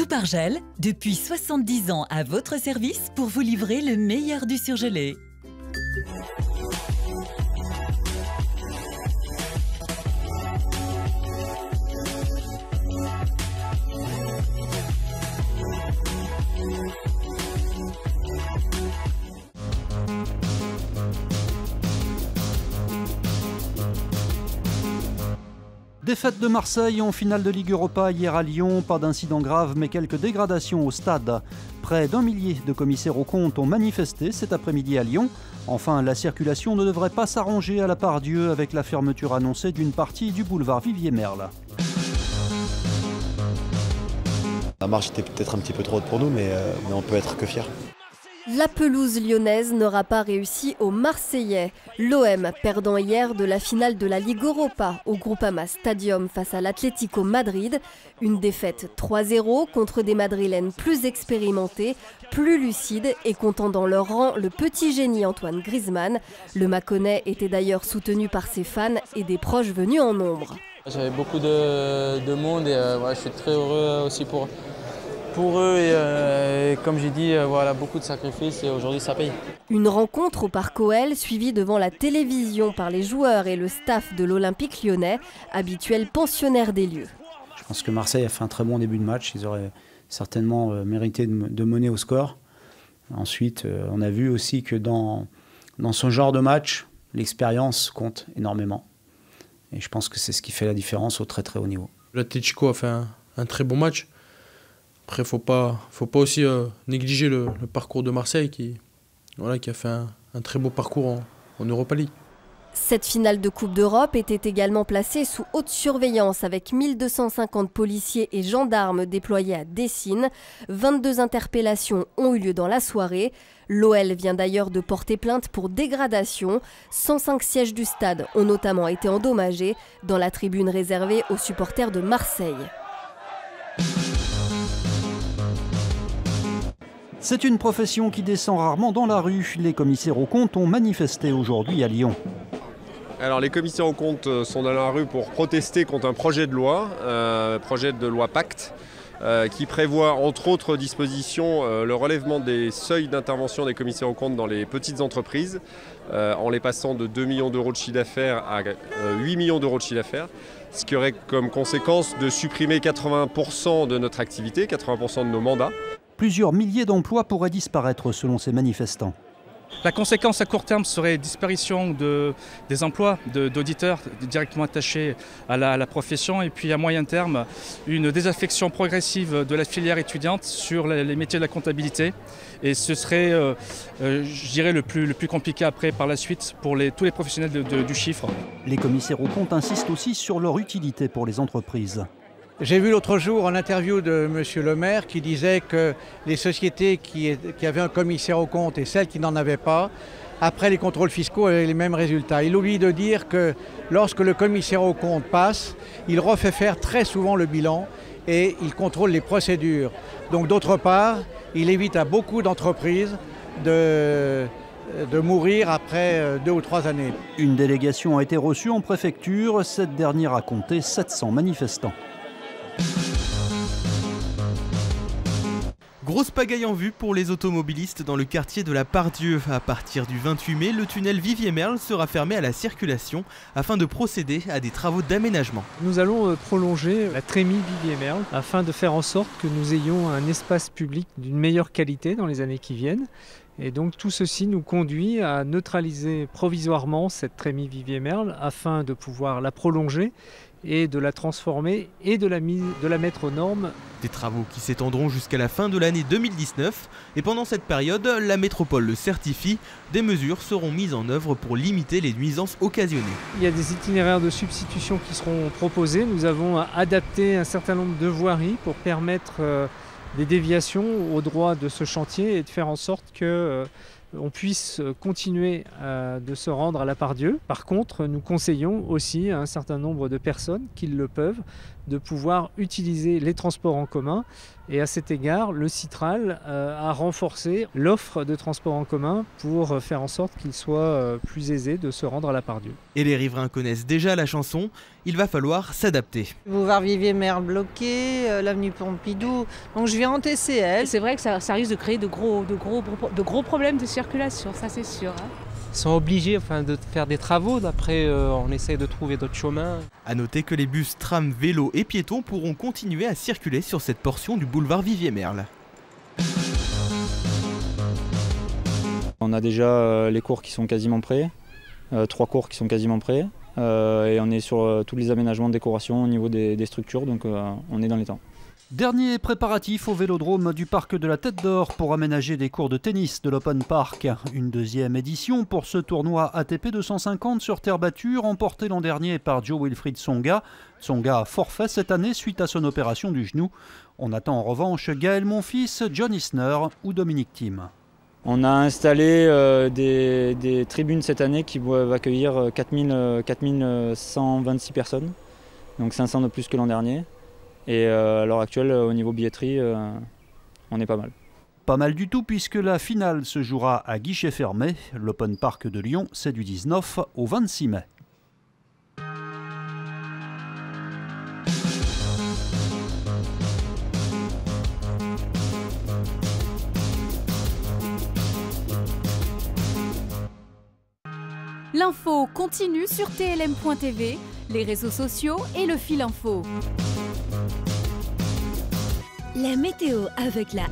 Groupe Argel, depuis 70 ans à votre service pour vous livrer le meilleur du surgelé. Défaite de Marseille en finale de Ligue Europa hier à Lyon, pas d'incident grave mais quelques dégradations au stade. Près d'1 millier de commissaires aux comptes ont manifesté cet après-midi à Lyon. Enfin, la circulation ne devrait pas s'arranger à la Part-Dieu avec la fermeture annoncée d'une partie du boulevard Vivier-Merle. La marche était peut-être un petit peu trop haute pour nous, mais on peut être que fiers. La pelouse lyonnaise n'aura pas réussi aux Marseillais. L'OM perdant hier de la finale de la Ligue Europa au Groupama Stadium face à l'Atlético Madrid. Une défaite 3-0 contre des Madrilènes plus expérimentés, plus lucides et comptant dans leur rang le petit génie Antoine Griezmann. Le Mâconnais était d'ailleurs soutenu par ses fans et des proches venus en nombre. J'avais beaucoup de monde et je suis très heureux aussi pour eux et comme j'ai dit, voilà, beaucoup de sacrifices et aujourd'hui ça paye. Une rencontre au Parc OL suivie devant la télévision par les joueurs et le staff de l'Olympique lyonnais, habituel pensionnaire des lieux. Je pense que Marseille a fait un très bon début de match, ils auraient certainement mérité de mener au score. Ensuite, on a vu aussi que dans ce genre de match, l'expérience compte énormément. Et je pense que c'est ce qui fait la différence au très très haut niveau. L'Atlético a fait un très bon match. Après, faut pas aussi négliger le parcours de Marseille qui a fait un très beau parcours en Europa League. Cette finale de Coupe d'Europe était également placée sous haute surveillance avec 1250 policiers et gendarmes déployés à Dessine. 22 interpellations ont eu lieu dans la soirée. L'OL vient d'ailleurs de porter plainte pour dégradation. 105 sièges du stade ont notamment été endommagés dans la tribune réservée aux supporters de Marseille. C'est une profession qui descend rarement dans la rue. Les commissaires aux comptes ont manifesté aujourd'hui à Lyon. Alors les commissaires aux comptes sont dans la rue pour protester contre un projet de loi Pacte, qui prévoit entre autres dispositions le relèvement des seuils d'intervention des commissaires aux comptes dans les petites entreprises, en les passant de 2 millions d'euros de chiffre d'affaires à 8 millions d'euros de chiffre d'affaires, ce qui aurait comme conséquence de supprimer 80% de notre activité, 80% de nos mandats. Plusieurs milliers d'emplois pourraient disparaître selon ces manifestants. La conséquence à court terme serait disparition des emplois d'auditeurs directement attachés à la profession et puis à moyen terme une désaffection progressive de la filière étudiante sur les métiers de la comptabilité et ce serait je dirais le plus compliqué après par la suite pour tous les professionnels du chiffre. Les commissaires aux comptes insistent aussi sur leur utilité pour les entreprises. J'ai vu l'autre jour en interview de M. Le Maire qui disait que les sociétés qui avaient un commissaire aux comptes et celles qui n'en avaient pas, après les contrôles fiscaux, avaient les mêmes résultats. Il oublie de dire que lorsque le commissaire aux comptes passe, il refait faire très souvent le bilan et il contrôle les procédures. Donc d'autre part, il évite à beaucoup d'entreprises de mourir après 2 ou 3 années. Une délégation a été reçue en préfecture. Cette dernière a compté 700 manifestants. Grosse pagaille en vue pour les automobilistes dans le quartier de la Part-Dieu. À partir du 28 mai, le tunnel Vivier-Merle sera fermé à la circulation afin de procéder à des travaux d'aménagement. Nous allons prolonger la trémie Vivier-Merle afin de faire en sorte que nous ayons un espace public d'une meilleure qualité dans les années qui viennent. Et donc tout ceci nous conduit à neutraliser provisoirement cette trémie Vivier-Merle afin de pouvoir la prolonger et de la transformer et de la mettre aux normes. Des travaux qui s'étendront jusqu'à la fin de l'année 2019 et pendant cette période, la métropole le certifie, des mesures seront mises en œuvre pour limiter les nuisances occasionnées. Il y a des itinéraires de substitution qui seront proposés. Nous avons adapté un certain nombre de voiries pour permettre des déviations au droit de ce chantier et de faire en sorte que on puisse continuer de se rendre à la Part-Dieu. Par contre, nous conseillons aussi à un certain nombre de personnes qui le peuvent de pouvoir utiliser les transports en commun. Et à cet égard, le Citral a renforcé l'offre de transports en commun pour faire en sorte qu'il soit plus aisé de se rendre à la Part-Dieu. Et les riverains connaissent déjà la chanson, il va falloir s'adapter. Boulevard Vivier-Merle bloqué, l'avenue Pompidou, donc je viens en TCL. C'est vrai que ça risque de créer de gros problèmes de circulation, ça c'est sûr. Ils sont obligés de faire des travaux, d'après on essaye de trouver d'autres chemins. A noter que les bus, trams, vélos et piétons pourront continuer à circuler sur cette portion du boulevard Vivier-Merle. On a déjà les cours qui sont quasiment prêts, 3 cours qui sont quasiment prêts, et on est sur tous les aménagements de décoration au niveau des structures, donc on est dans les temps. Dernier préparatif au vélodrome du parc de la Tête d'Or pour aménager des cours de tennis de l'Open Park. Une deuxième édition pour ce tournoi ATP 250 sur terre battue remporté l'an dernier par Jo-Wilfried Tsonga. Tsonga a forfait cette année suite à son opération du genou. On attend en revanche Gaël Monfils, John Isner ou Dominique Thiem. On a installé des tribunes cette année qui vont accueillir 4126 personnes, donc 500 de plus que l'an dernier. Et à l'heure actuelle, au niveau billetterie, on est pas mal. Pas mal du tout puisque la finale se jouera à guichet fermé. L'Open Park de Lyon, c'est du 19 au 26 mai. L'info continue sur TLM.tv, les réseaux sociaux et le fil info. La météo avec la